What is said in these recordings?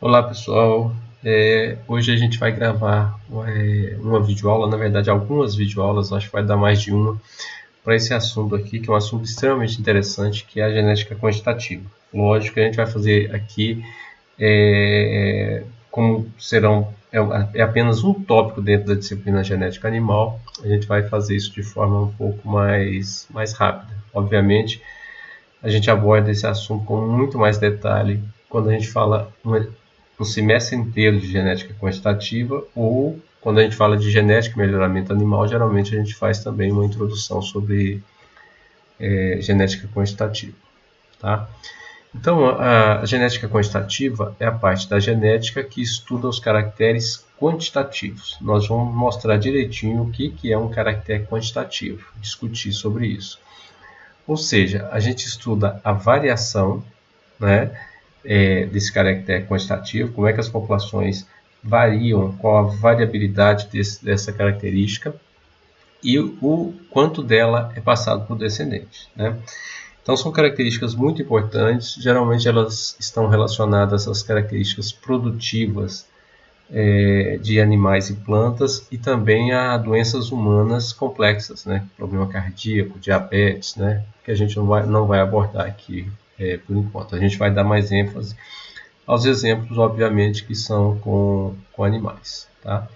Olá pessoal, hoje a gente vai gravar uma videoaula, na verdade algumas videoaulas, acho que vai dar mais de uma, para esse assunto aqui, que é um assunto extremamente interessante, que é a genética quantitativa. Lógico que a gente vai fazer aqui, como é apenas um tópico dentro da disciplina genética animal, a gente vai fazer isso de forma um pouco mais rápida. Obviamente, a gente aborda esse assunto com muito mais detalhe quando a gente fala um semestre inteiro de genética quantitativa, ou quando a gente fala de genética e melhoramento animal, geralmente a gente faz também uma introdução sobre genética quantitativa. Tá? Então, a genética quantitativa é a parte da genética que estuda os caracteres quantitativos. Nós vamos mostrar direitinho o que é um caractere quantitativo, discutir sobre isso. Ou seja, a gente estuda a variação, né, desse caractere quantitativo, como é que as populações variam, qual a variabilidade dessa característica e o quanto dela é passado para o descendente. Né? Então são características muito importantes, geralmente elas estão relacionadas às características produtivas de animais e plantas e também a doenças humanas complexas, né? Problema cardíaco, diabetes, né? Que a gente não vai abordar aqui por enquanto. A gente vai dar mais ênfase aos exemplos, obviamente, que são com animais. Tá?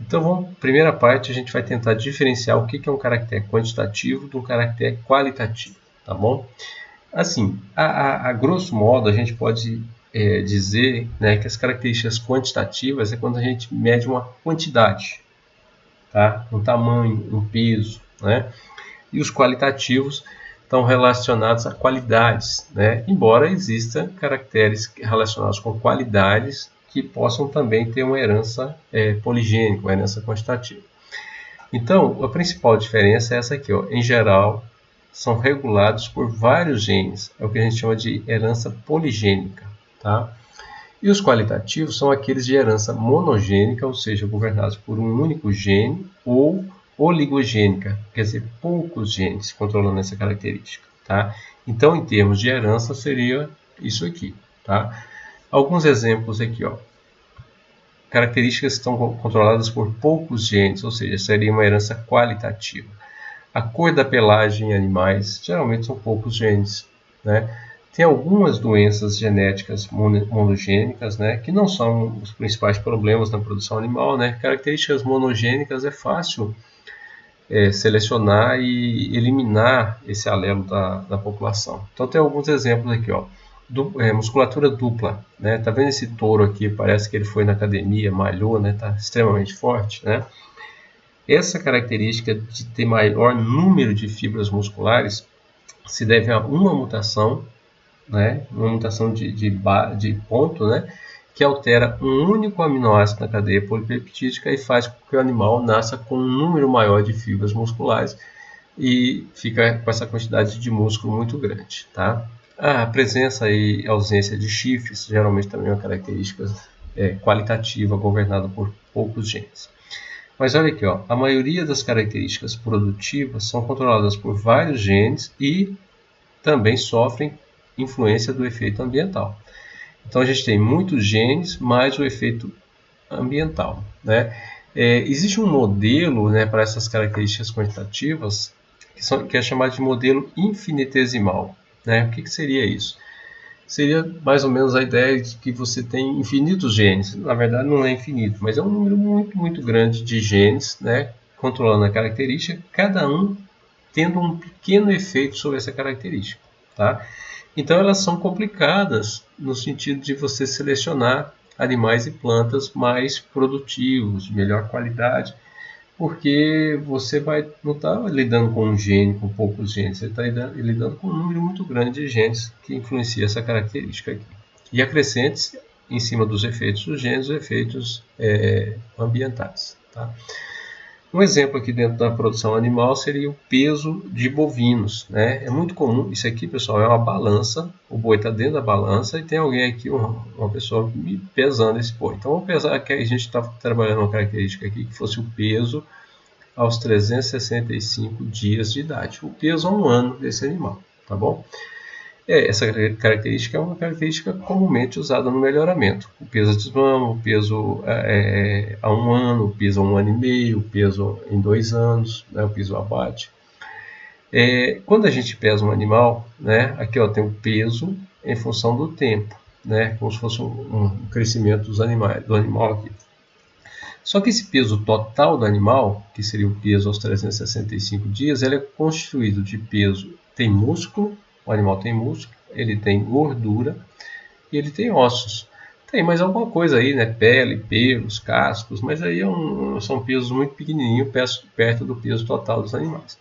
Então, primeira parte, a gente vai tentar diferenciar o que é um caractere quantitativo de um caractere qualitativo. Tá bom? Assim, a grosso modo, a gente pode dizer, né, que as características quantitativas é quando a gente mede uma quantidade, tá? Um tamanho, um peso, né? E os qualitativos estão relacionados a qualidades, né? Embora existam caracteres relacionados com qualidades que possam também ter uma herança poligênica, uma herança quantitativa. Então, a principal diferença é essa aqui, ó. Em geral, são regulados por vários genes, é o que a gente chama de herança poligênica, tá? E os qualitativos são aqueles de herança monogênica, ou seja, governados por um único gene, ou oligogênica, quer dizer, poucos genes controlando essa característica, tá? Então, em termos de herança, seria isso aqui, tá? Alguns exemplos aqui, ó. Características que estão controladas por poucos genes, ou seja, seria uma herança qualitativa. A cor da pelagem em animais, geralmente são poucos genes, né? Tem algumas doenças genéticas monogênicas, né, que não são os principais problemas na produção animal, né? Características monogênicas é fácil selecionar e eliminar esse alelo da população. Então tem alguns exemplos aqui, ó. Musculatura dupla, né? Tá vendo esse touro aqui? Parece que ele foi na academia, malhou, né? Tá extremamente forte, né? Essa característica de ter maior número de fibras musculares se deve a uma mutação, né? Uma mutação de ponto, né? Que altera um único aminoácido na cadeia polipeptídica e faz com que o animal nasça com um número maior de fibras musculares e fica com essa quantidade de músculo muito grande. Tá? A presença e ausência de chifres geralmente também é uma característica qualitativa governada por poucos genes. Mas olha aqui, ó, a maioria das características produtivas são controladas por vários genes e também sofrem influência do efeito ambiental. Então a gente tem muitos genes mais o efeito ambiental. Né? Existe um modelo, né, para essas características quantitativas que é chamado de modelo infinitesimal. Né? O que seria isso? Seria mais ou menos a ideia de que você tem infinitos genes. Na verdade não é infinito, mas é um número muito, muito grande de genes, né, controlando a característica, cada um tendo um pequeno efeito sobre essa característica. Tá? Então elas são complicadas no sentido de você selecionar animais e plantas mais produtivos, de melhor qualidade, porque você não está lidando com um gene, com poucos genes, você está lidando com um número muito grande de genes que influencia essa característica aqui. E acrescente em cima dos efeitos dos genes, os efeitos ambientais. Tá? Um exemplo aqui dentro da produção animal seria o peso de bovinos. Né? É muito comum, isso aqui, pessoal, é uma balança, o boi está dentro da balança e tem alguém aqui, uma pessoa pesando esse boi. Então vamos pensar que a gente está trabalhando uma característica aqui que fosse o peso aos 365 dias de idade. O peso a um ano desse animal, tá bom? Essa característica é uma característica comumente usada no melhoramento. O peso de mama, o peso há 1 ano, o peso há 1 ano e meio, o peso em 2 anos, né, o peso abate. Quando a gente pesa um animal, né, aqui ó, tem o peso em função do tempo, né, como se fosse um crescimento do animal aqui. Só que esse peso total do animal, que seria o peso aos 365 dias, ele é constituído de peso, tem músculo, o animal tem músculo, ele tem gordura e ele tem ossos. Tem mais alguma coisa aí, né? Pele, pelos, cascos, mas aí são pesos muito pequenininhos perto do peso total dos animais.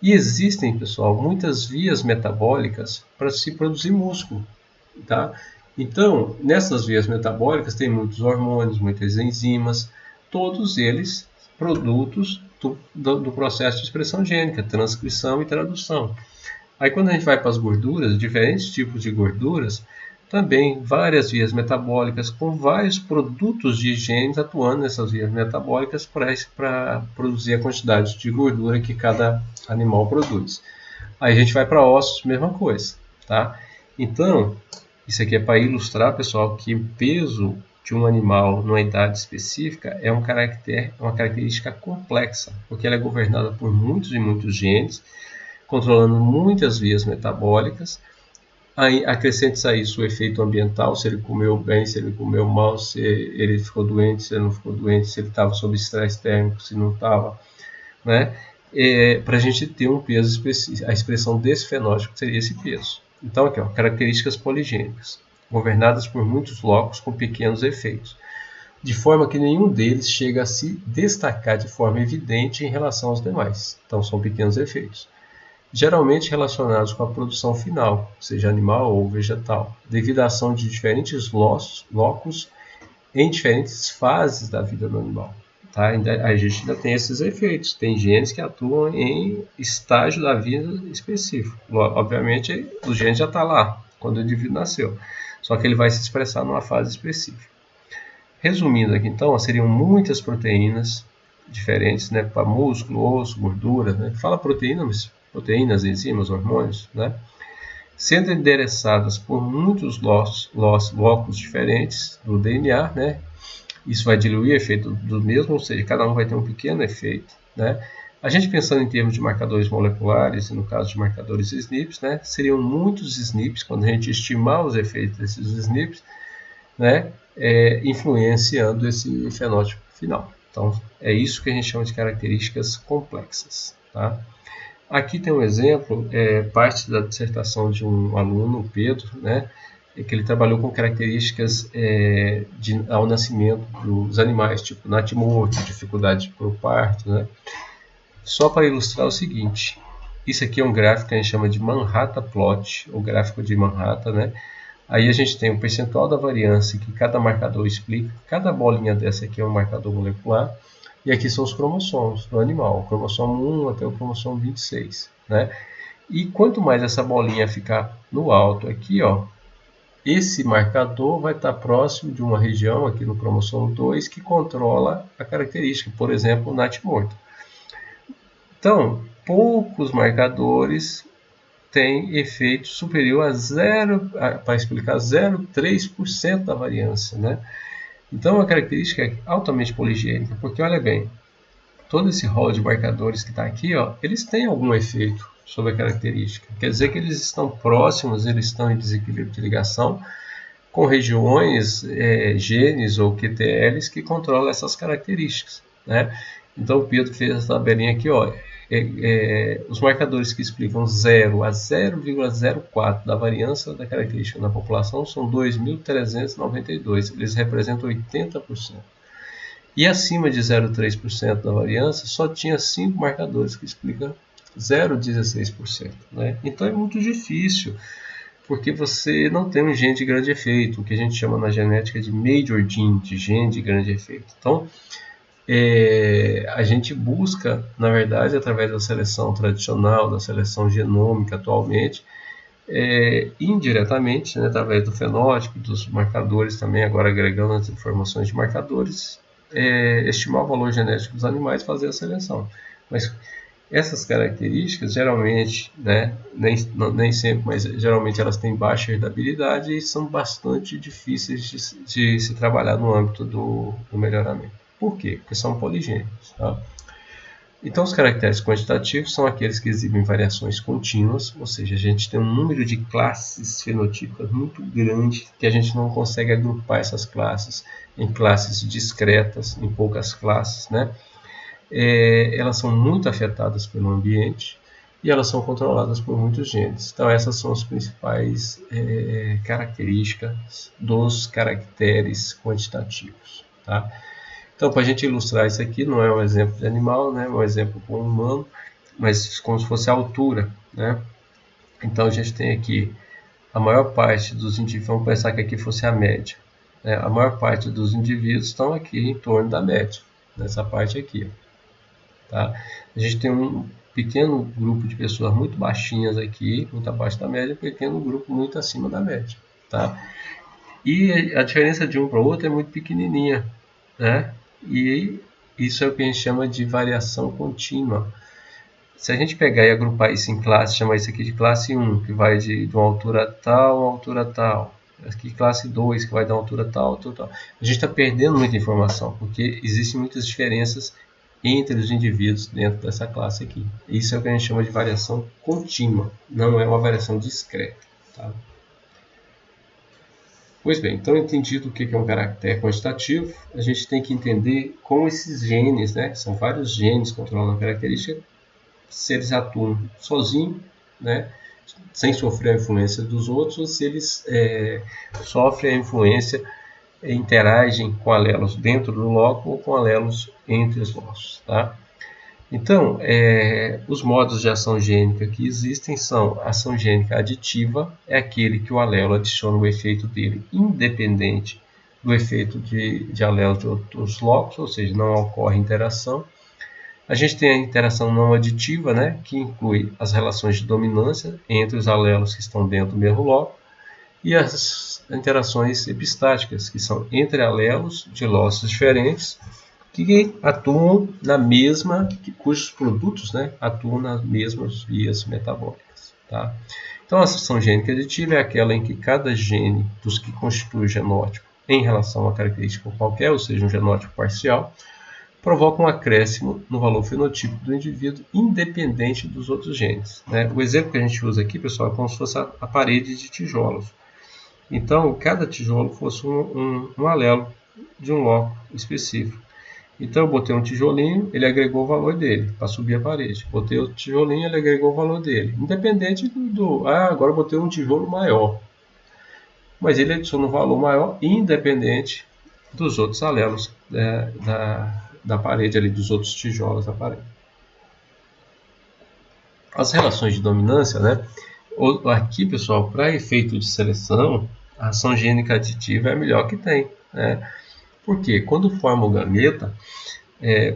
E existem, pessoal, muitas vias metabólicas para se produzir músculo, tá? Então, nessas vias metabólicas tem muitos hormônios, muitas enzimas, todos eles produtos do processo de expressão gênica, transcrição e tradução. Aí quando a gente vai para as gorduras, diferentes tipos de gorduras, também várias vias metabólicas com vários produtos de genes atuando nessas vias metabólicas para produzir a quantidade de gordura que cada animal produz. Aí a gente vai para ossos, mesma coisa, tá? Então, isso aqui é para ilustrar, pessoal, que o peso de um animal numa idade específica é uma característica complexa, porque ela é governada por muitos e muitos genes, controlando muitas vias metabólicas. Aí acrescente a isso o efeito ambiental, se ele comeu bem, se ele comeu mal, se ele ficou doente, se ele não ficou doente, se ele estava sob estresse térmico, se não estava, né? Para a gente ter um peso específico, a expressão desse fenótipo seria esse peso. Então aqui, ó, características poligênicas, governadas por muitos locos com pequenos efeitos, de forma que nenhum deles chega a se destacar de forma evidente em relação aos demais. Então são pequenos efeitos, geralmente relacionados com a produção final, seja animal ou vegetal, devido à ação de diferentes locos em diferentes fases da vida do animal. Tá? A gente ainda tem esses efeitos, tem genes que atuam em estágio da vida específico. Obviamente, o gene já está lá quando o indivíduo nasceu, só que ele vai se expressar numa fase específica. Resumindo aqui, então, seriam muitas proteínas diferentes, né, para músculo, osso, gordura, né? Fala proteínas, enzimas, hormônios, né? Sendo endereçadas por muitos locos diferentes do DNA, né? Isso vai diluir o efeito do mesmo, ou seja, cada um vai ter um pequeno efeito, né? A gente pensando em termos de marcadores moleculares, no caso de marcadores SNPs, né? Seriam muitos SNPs, quando a gente estimar os efeitos desses SNPs, né? Influenciando esse fenótipo final. Então, é isso que a gente chama de características complexas, tá? Aqui tem um exemplo, parte da dissertação de um aluno, o Pedro, né, que ele trabalhou com características ao nascimento dos animais, tipo natimorto, dificuldade para o parto, né? Só para ilustrar o seguinte, isso aqui é um gráfico que a gente chama de Manhattan Plot, ou gráfico de Manhattan, né? Aí a gente tem o percentual da variância que cada marcador explica, cada bolinha dessa aqui é um marcador molecular, e aqui são os cromossomos do animal, o cromossomo 1 até o cromossomo 26, né? E quanto mais essa bolinha ficar no alto aqui, ó, esse marcador vai estar próximo de uma região aqui no cromossomo 2 que controla a característica, por exemplo, o natimorto. Então, poucos marcadores têm efeito superior a 0,3% da variância, né? Então, é uma característica altamente poligênica, porque olha bem, todo esse rol de marcadores que está aqui, ó, eles têm algum efeito sobre a característica. Quer dizer que eles estão próximos, eles estão em desequilíbrio de ligação com regiões, genes ou QTLs que controlam essas características, né? Então, o Pedro fez essa tabelinha aqui, ó, os marcadores que explicam 0 a 0,04 da variância da característica na população são 2.392, eles representam 80%. E acima de 0,3% da variância, só tinha 5 marcadores que explicam 0,16%. Né? Então é muito difícil, porque você não tem um gene de grande efeito, o que a gente chama na genética de major gene, de gene de grande efeito. Então, a gente busca, na verdade, através da seleção tradicional, da seleção genômica atualmente, indiretamente, né, através do fenótipo, dos marcadores também, agora agregando as informações de marcadores, estimar o valor genético dos animais e fazer a seleção. Mas Essas características, geralmente, né, nem sempre, mas geralmente elas têm baixa herdabilidade e são bastante difíceis de se trabalhar no âmbito do melhoramento. Por quê? Porque são poligênicos. Tá? Então, os caracteres quantitativos são aqueles que exibem variações contínuas, ou seja, a gente tem um número de classes fenotípicas muito grande que a gente não consegue agrupar essas classes em classes discretas, em poucas classes, né? Elas são muito afetadas pelo ambiente e elas são controladas por muitos genes. Então, essas são as principais características dos caracteres quantitativos. Tá? Então, para a gente ilustrar isso aqui, não é um exemplo de animal, né? É um exemplo com um humano, mas como se fosse a altura. Né? Então, a gente tem aqui a maior parte dos indivíduos, vamos pensar que aqui fosse a média. Né? A maior parte dos indivíduos estão aqui em torno da média, nessa parte aqui. Tá? A gente tem um pequeno grupo de pessoas muito baixinhas aqui, muito abaixo da média, e um pequeno grupo muito acima da média. Tá? E a diferença de um para o outro é muito pequenininha. Né? E isso é o que a gente chama de variação contínua. Se a gente pegar e agrupar isso em classe, chamar isso aqui de classe 1, que vai de uma altura tal a uma altura tal. Aqui classe 2, que vai de uma altura tal, altura tal. A gente está perdendo muita informação, porque existem muitas diferenças entre os indivíduos dentro dessa classe aqui. Isso é o que a gente chama de variação contínua, não é uma variação discreta. Tá? Pois bem, então entendido o que é um caractere quantitativo, a gente tem que entender como esses genes, né, são vários genes controlando a característica, se eles atuam sozinhos, né, sem sofrer a influência dos outros, ou se eles sofrem a influência, interagem com alelos dentro do loco ou com alelos entre os locos. Tá? Então, os modos de ação gênica que existem são: a ação gênica aditiva, é aquele que o alelo adiciona o efeito dele independente do efeito de alelos de outros locos, ou seja, não ocorre interação. A gente tem a interação não aditiva, né, que inclui as relações de dominância entre os alelos que estão dentro do mesmo loco, e as interações epistáticas, que são entre alelos de locos diferentes, que atuam na mesma, cujos produtos, né, atuam nas mesmas vias metabólicas. Tá? Então, a ação gênica aditiva é aquela em que cada gene dos que constitui o genótipo em relação a uma característica qualquer, ou seja, um genótipo parcial, provoca um acréscimo no valor fenotípico do indivíduo, independente dos outros genes. Né? O exemplo que a gente usa aqui, pessoal, é como se fosse a parede de tijolos. Então, cada tijolo fosse um alelo de um loco específico. Então, eu botei um tijolinho, ele agregou o valor dele para subir a parede. Botei outro tijolinho, ele agregou o valor dele. Independente agora eu botei um tijolo maior. Mas ele adiciona um valor maior, independente dos outros alelos da parede, ali, dos outros tijolos da parede. As relações de dominância, né? Aqui, pessoal, para efeito de seleção, a ação gênica aditiva é a melhor que tem. Né? Porque quando forma o gameta,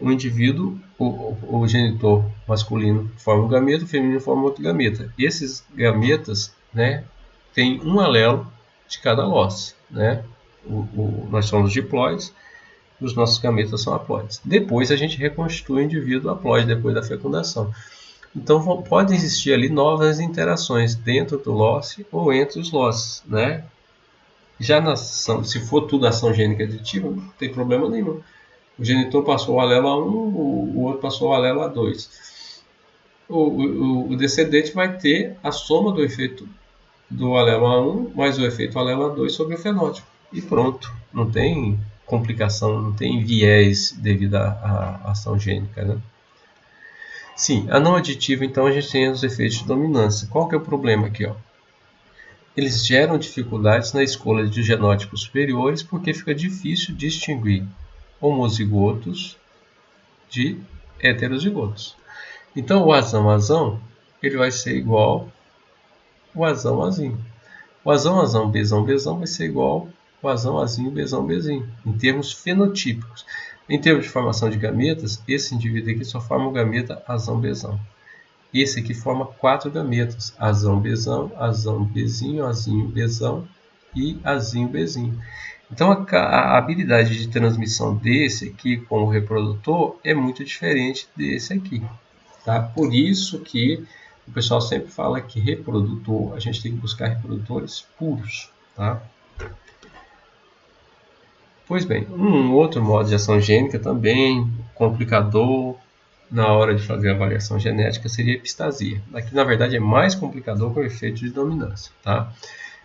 o indivíduo, o genitor masculino forma um gameta, o feminino forma outro gameta. E esses gametas, né, têm um alelo de cada lote. Né? Nós somos diploides, e os nossos gametas são haploides. Depois a gente reconstitui o indivíduo haploide depois da fecundação. Então podem existir ali novas interações dentro do lote ou entre os lotes. Né? Já na ação, se for tudo ação gênica aditiva, não tem problema nenhum. O genitor passou o alelo A1, o outro passou o alelo A2. O descendente vai ter a soma do efeito do alelo A1 mais o efeito alelo A2 sobre o fenótipo. E pronto, não tem complicação, não tem viés devido à ação gênica. Né? Sim, a não aditiva, então, a gente tem os efeitos de dominância. Qual que é o problema aqui? Ó? Eles geram dificuldades na escolha de genótipos superiores porque fica difícil distinguir homozigotos de heterozigotos. Então, o azão ele vai ser igual o azão-azinho. O azão-azão, bezão-bezão vai ser igual o azão-azinho, bezão-bezinho, em termos fenotípicos. Em termos de formação de gametas, esse indivíduo aqui só forma o gameta azão-bezão. Esse aqui forma 4 gametas, azão-bezão, azão-bezinho, azinho-bezão e azinho-bezinho. Então, a habilidade de transmissão desse aqui com o reprodutor é muito diferente desse aqui. Tá? Por isso que o pessoal sempre fala que reprodutor, a gente tem que buscar reprodutores puros. Tá? Pois bem, um outro modo de ação gênica também, complicador na hora de fazer a avaliação genética, seria a epistasia. Aqui, na verdade, é mais complicador com o efeito de dominância. Tá?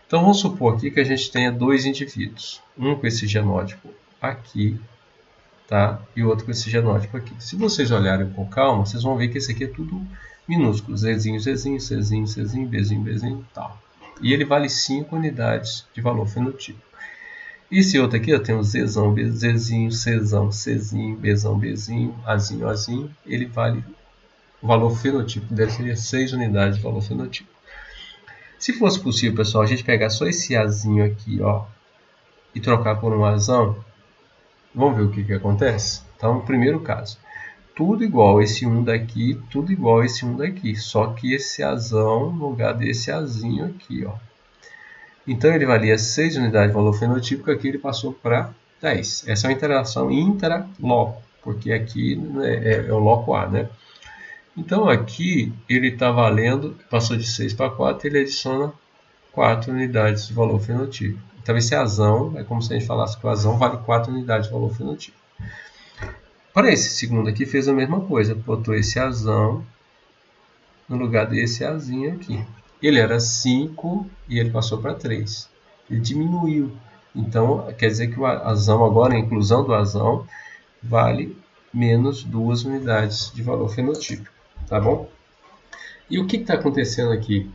Então, vamos supor aqui que a gente tenha dois indivíduos, um com esse genótipo aqui, tá? E o outro com esse genótipo aqui. Se vocês olharem com calma, vocês vão ver que esse aqui é tudo minúsculo, Zzinho, Zzinho, Czinho, Czinho, Bzinho, Bzinho, tal. E ele vale 5 unidades de valor fenotípico. Esse outro aqui, eu tenho Zzão, Bzinho, Czão, Czinho, Bzão, Bzinho, Azinho, Azinho, ele vale, o valor fenotípico dele seria 6 unidades de valor fenotípico. Se fosse possível, pessoal, a gente pegar só esse Azinho aqui, ó, e trocar por um Azão, vamos ver o que acontece? Então, no primeiro caso, tudo igual esse 1 daqui, tudo igual esse 1 daqui, só que esse Azão no lugar desse Azinho aqui, ó. Então, ele valia 6 unidades de valor fenotípico, aqui ele passou para 10. Essa é uma interação intra-loco, porque aqui é o loco A, né? Então, aqui ele está valendo, passou de 6 para 4, ele adiciona 4 unidades de valor fenotípico. Então, esse Azão é como se a gente falasse que o Azão vale 4 unidades de valor fenotípico. Para esse segundo aqui, fez a mesma coisa, botou esse Azão no lugar desse Azinho aqui. Ele era 5 e ele passou para 3. Ele diminuiu. Então, quer dizer que o Azão agora, a inclusão do Azão, vale menos 2 unidades de valor fenotípico. Tá bom? E o que está acontecendo aqui?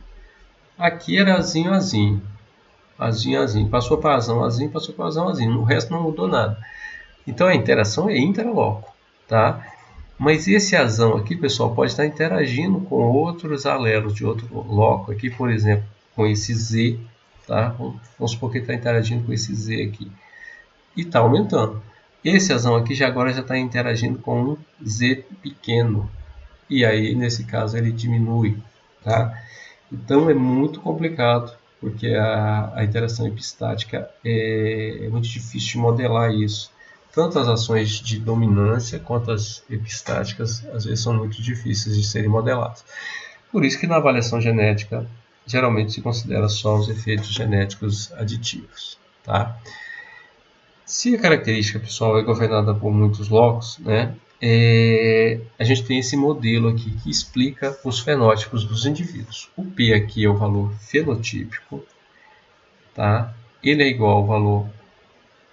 Aqui era Azinho, Azinho. Azinho, Azinho. Passou para Azão, Azinho, passou para Azão, Azinho. O resto não mudou nada. Então, a interação é intraloco. Tá? Mas esse Azão aqui, pessoal, pode estar interagindo com outros alelos de outro loco aqui, por exemplo, com esse Z, tá? Vamos supor que ele está interagindo com esse Z aqui. E está aumentando. Esse Azão aqui agora já está interagindo com um Z pequeno. E aí, nesse caso, ele diminui, tá? Então, é muito complicado, porque a interação epistática é muito difícil de modelar isso. Tanto as ações de dominância quanto as epistáticas, às vezes, são muito difíceis de serem modeladas. Por isso que na avaliação genética, geralmente se considera só os efeitos genéticos aditivos. Tá? Se a característica, pessoal, é governada por muitos locos, né, a gente tem esse modelo aqui que explica os fenótipos dos indivíduos. O P aqui é o valor fenotípico, tá? Ele é igual ao valor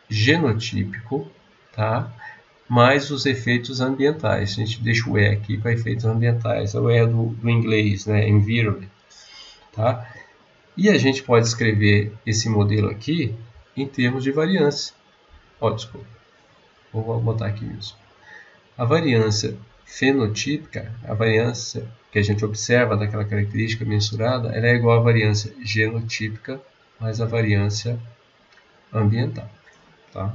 genotípico, tá? Mais os efeitos ambientais. A gente deixa o E aqui para efeitos ambientais. É o E do inglês, né? Environment. Tá? E a gente pode escrever esse modelo aqui em termos de variância. Desculpa. Vou botar aqui mesmo. A variância fenotípica, a variância que a gente observa daquela característica mensurada, ela é igual à variância genotípica mais a variância ambiental. Tá?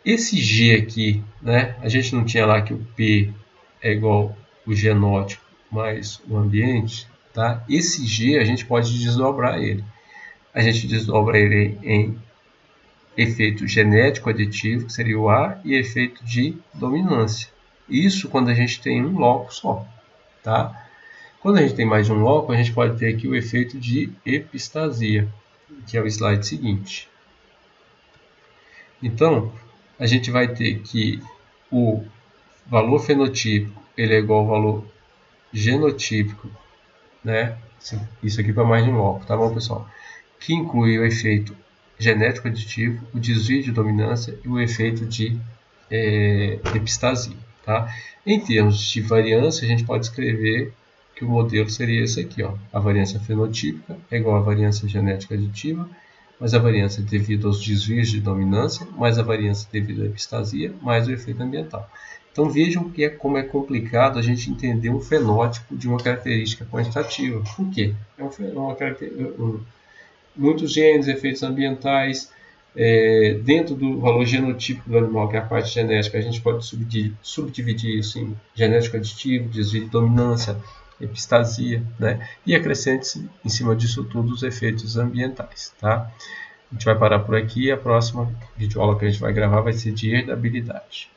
Esse G aqui, né, a gente não tinha lá que o P é igual o genótipo mais o ambiente, tá? Esse G a gente pode desdobrar ele. A gente desdobra ele em efeito genético aditivo, que seria o A, e efeito de dominância. Isso quando a gente tem um loco só, tá? Quando a gente tem mais de um loco, a gente pode ter aqui o efeito de epistasia, que é o slide seguinte. Então, a gente vai ter que o valor fenotípico ele é igual ao valor genotípico, né? Isso aqui para mais de um loco, tá bom, pessoal? Que inclui o efeito genético aditivo, o desvio de dominância e o efeito de epistasia, tá? Em termos de variância, a gente pode escrever que o modelo seria esse aqui, ó. A variância fenotípica é igual à variância genética aditiva, mais a variância devido aos desvios de dominância, mais a variância devido à epistasia, mais o efeito ambiental. Então vejam como é complicado a gente entender um fenótipo de uma característica quantitativa. Por quê? Muitos genes, efeitos ambientais, dentro do valor genotípico do animal, que é a parte genética, a gente pode subdividir isso em genético aditivo, desvio de dominância, epistasia, né? E acrescente em cima disso tudo os efeitos ambientais. Tá? A gente vai parar por aqui e a próxima videoaula que a gente vai gravar vai ser de herdabilidade.